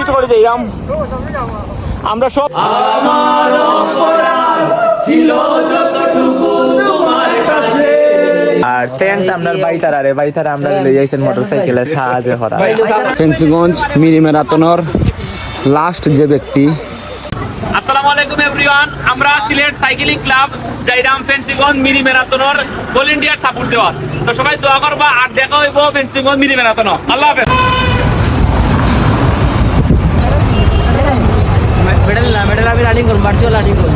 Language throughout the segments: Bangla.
ভিজিট করে দিলাম আমরা সব। আমার অপরাধ ছিল যতটুকু তোমার কাছে। আর থ্যাঙ্কস আপনার বাইতারা আমরা লই আইছেন মোটরসাইকেলের সাহায্যে হরা ফেন্সিগঞ্জ মিনি ম্যারাথনের লাস্ট যে ব্যক্তি। আসসালামু আলাইকুম এভরিওয়ান, আমরা সিলেট সাইক্লিং ক্লাব যাইরাম ফেন্সিগঞ্জ মিনি ম্যারাথনের ভলান্টিয়ার সাপোর্ট দেওয়া। তো সবাই দোয়া করবা আর দেখা হইব ফেন্সিগঞ্জ মিনি ম্যারাথন। আল্লাহ হাফেজ। মেডেল আমি রানিং করব, ভার্চুয়াল রানিং করব।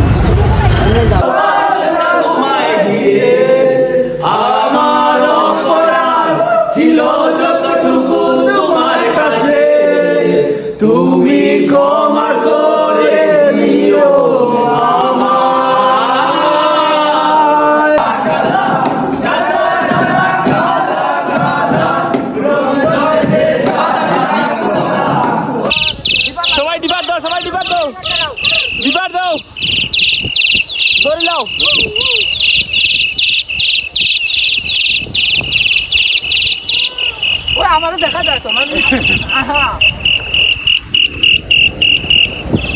আমার অপরাধ ছিল যতটুকু তোমার কাছে, তুমি ক্ষমা করে দিও আমায়। সবাই ডিবার দাও, সবাই ডিবার দাও, ডিবার দাও, ধরে নাও।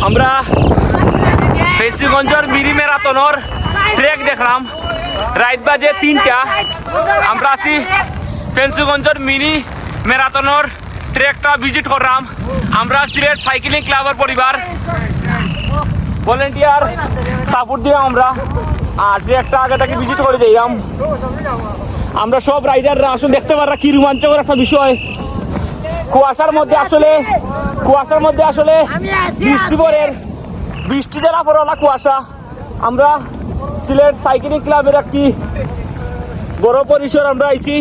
আমরা ফেন্সিগঞ্জের মিনি ম্যারাথনের ট্রেক দেখলাম, রাত বাজে 3টা। আমরা আছি ফেন্সিগঞ্জের মিনি ম্যারাথনের ট্রেকটা ভিজিট করলাম। আমরা সিলেট সাইক্লিং ক্লাবের পরিবার ভলান্টিয়ার সাপোর্ট দিয়ে আমরা আর ট্রেকটা আগে থেকে ভিজিট করে দিলাম। আমরা সব রাইডাররা আসলে দেখতে পাররা কি রোমাঞ্চকর একটা বিষয়। কুয়াশার মধ্যে আসলে বৃষ্টি জেলা পড়ালা কুয়াশা। আমরা সিলেট সাইক্লিং ক্লাবের একটি বড় পরিসর আমরা আইছি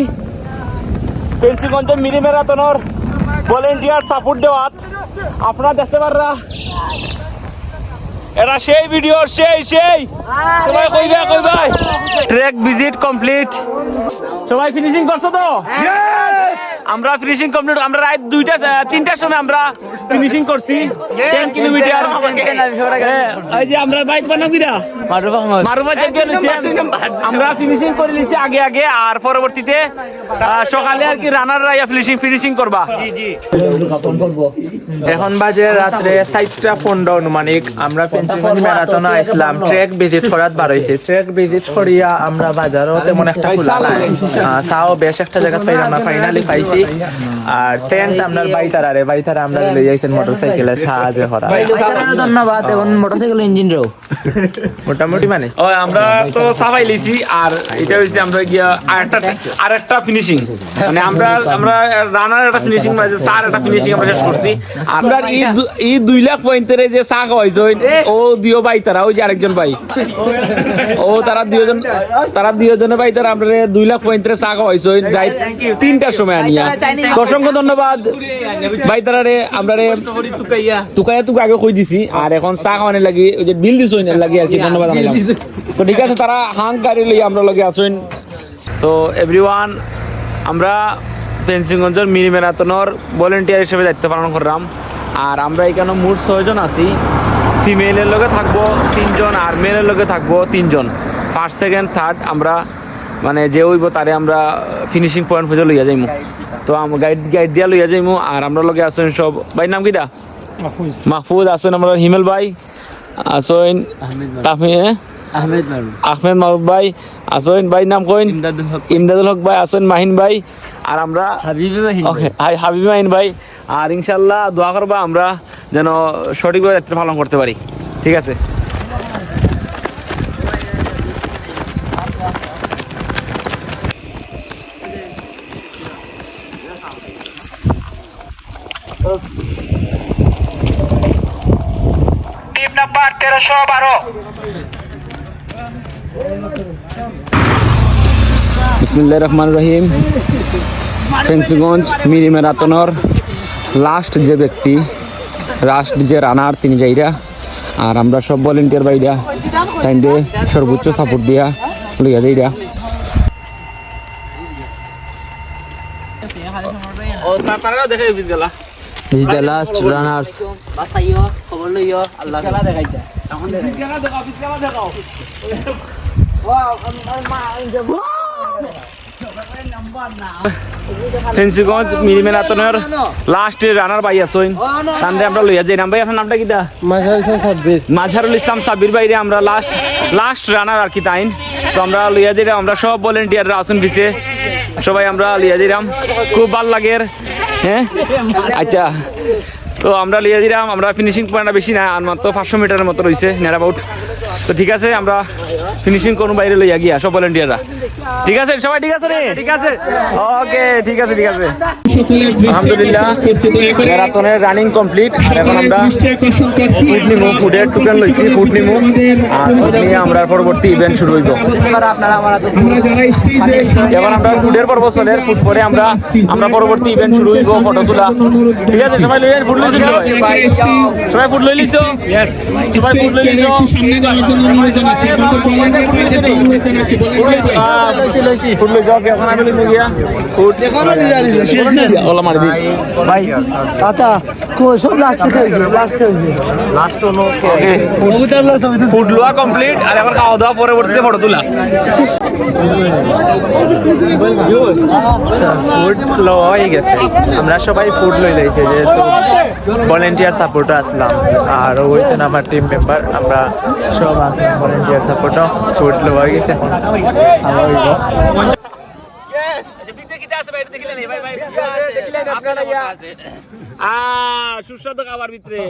ফেন্সিগঞ্জের মিনি ম্যারাথনের ভলান্টিয়ার সাপোর্ট দেওয়াত। আপনারা দেখতে পাররা এরা সেই ভিডিও সেই সবাই কইবা ট্রেক ভিজিট কমপ্লিট। সবাই ফিনিশিং করছো তো? আমরা ফিনিশিং কমপ্লিট। আমরা রাত 3টার সময় আমরা ফিনিশিং করছি 10 কিলোমিটার। এই যে আমরা বাইক বানাম কিরা মারুফা চ্যাম্পিয়ন হইছি। আমরা ফিনিশিং করে লিছি আগে আর পরবর্তীতে সকালে আর কি রানাররা ফিনিশিং করবা। এখন বাজে রাত্রে 4:15 অনুমানিক। আমরা ফেন্সিগঞ্জ ম্যারাথনে আসলাম ট্রেক ভিজিট করাত বারইছি। ট্রেক ভিজিট করিয়া আমরা বাজারও তেমন একটা খোলা নাই, তাও বেশ একটা জায়গা পাইলাম না, ফাইনালি পাইছি। আর থ্যাঙ্কস আপনার বাইতারা আমরা লই আইছেন মোটরসাইকেলের সাহায্যে হরা। ধন্যবাদ। এবং মোটরসাইকেল ইঞ্জিনও মোটামুটি মানে আমরা তো সাফাই লিছি। আর এটা হইছে আমরা গিয়া আরেকটা ফিনিশিং, মানে আমরা রানার একটা ফিনিশিং মানে সার একটা ফিনিশিং আমরা শেষ করছি। আমরা এই 2 লাখ পয়েন্টের যে চা খাওয়াইছে ও দিও বাইতারা, ওই যে আরেকজন ভাই ও তারা দুজনে বাইতারা আমরা 2 লাখ পয়েন্টের চা খাওয়াইছে রাত 3টার সময় আনিয়া। অসংখ্য ধন্যবাদ বাইতারারে। আমরা তুকাইয়া আগে কই দিছি আর এখন চা খাওয়ানোর লাগি ওই যে বিল দিছ লাগে আর কি। ধন্যবাদ। তো ঠিক আছে, তারা হাংকারি লই আমরা লগে আসুন। তো এভরিওয়ান, আমরা ফেন্সিগঞ্জের মিনি ম্যারাথনের ভলান্টিয়ার হিসেবে দায়িত্ব পালন করলাম। আর আমরা এখানে মোট 6 জন আছি। ফিমেলের লগে থাকবো 3 জন আর মেলের লগে থাকবো 3 জন। ফার্স্ট সেকেন্ড থার্ড আমরা মানে যে হইব তারে আমরা ফিনিশিং পয়েন্ট খুঁজে লইয়া যাইমু। তো গাইড দিয়া লইয়া যাইমু। আর আমরা লগে আসুন সব ভাই নাম কিটা? মাহফুজ আসুন, আমরা হিমেল ভাই আসুন, আহমেদ মাহবুব ভাই আসুন, ভাই নাম কইন ইমদাদুল হক ভাই আসুন, মাহিন ভাই আর আমরা হাবিব মাহিন ভাই। আর ইনশাল্লাহ দোয়া করবা আমরা যেন সঠিকভাবে দায়িত্ব পালন করতে পারি। ঠিক আছে। Team number 1312। বিসমিল্লাহির রহমানির রহিম। ফেন্সিগঞ্জ মিনি ম্যারাথনের লাস্ট যে ব্যক্তি, লাস্ট যে রানার তিনি যাইরা। আর আমরা সব ভলান্টিয়ার বাইরা তাইন্দে সর্বোচ্চ সাপোর্ট দিয়া লইয়া যাইরা। ও তারা দেখে বিস গেলা This is the last runners. বাসাইও খবর লইও আল্লাহ খেলা দেখাইতা তখন দেখাও। ওয়াও মা যাব ফেন্সিগঞ্জ মিনি ম্যারাথনের লাস্ট রানার ভাই আছেন তানরে আমরা লইয়া যাইলাম ভাই আপনার নামটা কিটা মাঝারুল ইসলাম সাব্বির বাইরে আমরা লাস্ট রানার আর কি তাইন তো আমরা লইয়া যাইলাম আমরা সব ভলেন্টিয়াররা আসুন পিছে সবাই আমরা লইয়া যাইলাম খুব ভালো লাগে হ্যাঁ আচ্ছা তো আমরা লিয়ে দিলাম আমরা ফিনিশিং পয়েন্টটা বেশি না আর মাত্র 500 মিটারের মতো রয়েছে নিয়ার অ্যাবাউট তো ঠিক আছে আমরা ফিনিশিং কোনো বাইরে লইয়া গিয়া সব ভলেন্টিয়াররা ঠিক আছে সবাই ঠিক আছে রে ঠিক আছে ওকে ঠিক আছে আলহামদুলিল্লাহ ম্যারাথনের রানিং কমপ্লিট আর এখন আমরা ফুড নিমু ফুডের টোকেন লইছি ফুড নিমু আর ফুড নিয়ে আমরা পরবর্তী ইভেন্ট শুরু হইব এবার আমরা ফুডের পর্ব চলে ফুড পরে আমরা পরবর্তী ইভেন্ট শুরু হইব ফটো তোলা ঠিক আছে সবাই লইয়া ফুড লইছো সবাই ফুড লই লিছো यस সবাই ফুড লই লিছো ফুড লই যাও এখন আমি লইব গিয়া ফুড ওলা মার দি ভাই আচ্ছা সব লাস্ট ফুড লোয়া কমপ্লিট আর এখন খাওয়া দাওয়া পরবর্তীতে ফটো তোলা ফুড লওয়া হয়ে গেছে আমরা সবাই ফুড লই লাইছে যেহেতু ভলেন্টিয়ার সাপোর্টার আসলাম আর হয়েছেন আমার টিম মেম্বার আমরা সব ভলেন্টিয়ার সাপোর্টার ফুড লওয়া হয়ে গেছে সুস্বাদু খাবার ভিতরে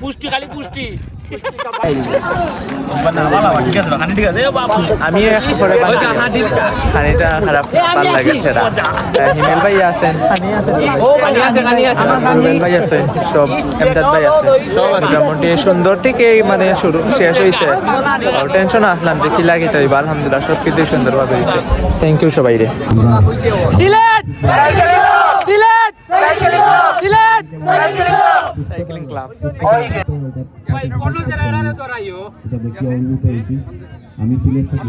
পুষ্টি খালি পুষ্টি আমি খানিটা খারাপ ভাল লাগে সেটা হিমেল ভাই আছেন হিমেল ভাই আছে সব এমদাদ ভাই আছে মোটামুটি সুন্দর থেকে মানে শুরু শেষ হয়েছে টেনশন আসলাম যে কি লাগে তাই আলহামদুলিল্লাহ সব কিছুই সুন্দরভাবে হয়েছে থ্যাংক ইউ সবাই রে সাইক্লিং ক্লাব আমি সিলেক্ট থাকি